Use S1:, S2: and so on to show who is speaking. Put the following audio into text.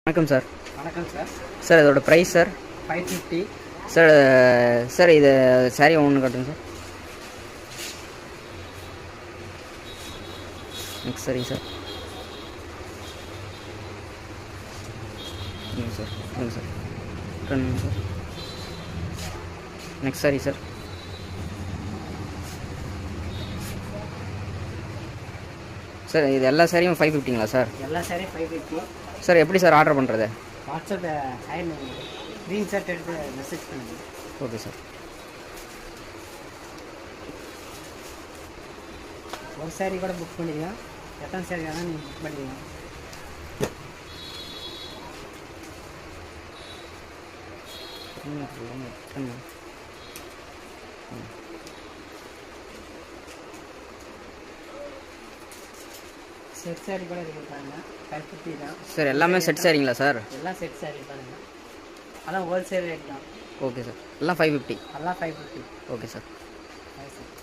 S1: வணக்கம் சார்.
S2: வணக்கம் sir.
S1: Sir இதோட ப்ரைஸ் சார்
S2: 550.
S1: சார் சார் இது சாரி ஒன்று காட்டுங்க சார். நெக்ஸ்ட் சரிங்க sir. Sir sir sir next sorry sir. Sir இது எல்லா சாரியும் 550ங்களா சார்?
S2: எல்லா சாரியும் 550.
S1: சார் எப்படி சார் ஆர்டர் பண்ணுறது?
S2: வாட்ஸ்அப் க்ரீன் ஷர்ட் எடுத்து மெசேஜ் பண்ணுங்கள்.
S1: Okay sir.
S2: ஒரு சாரி கூட புக் பண்ணிக்கலாம். எத்தனை சாரி வேணால் நீங்கள் புக் பண்ணிக்கலாம். செட் சாரி கூட இருக்குது பாருங்க. 550 தான்
S1: சார். எல்லாமே செட் சாரிங்களா சார்?
S2: எல்லாம் செட் சாரி பாருங்க. அதான் ஹோல்சேல் ரேட் தான்.
S1: Okay sir. எல்லாம் 550.
S2: எல்லாம் 550.
S1: Okay sir.
S2: சார்.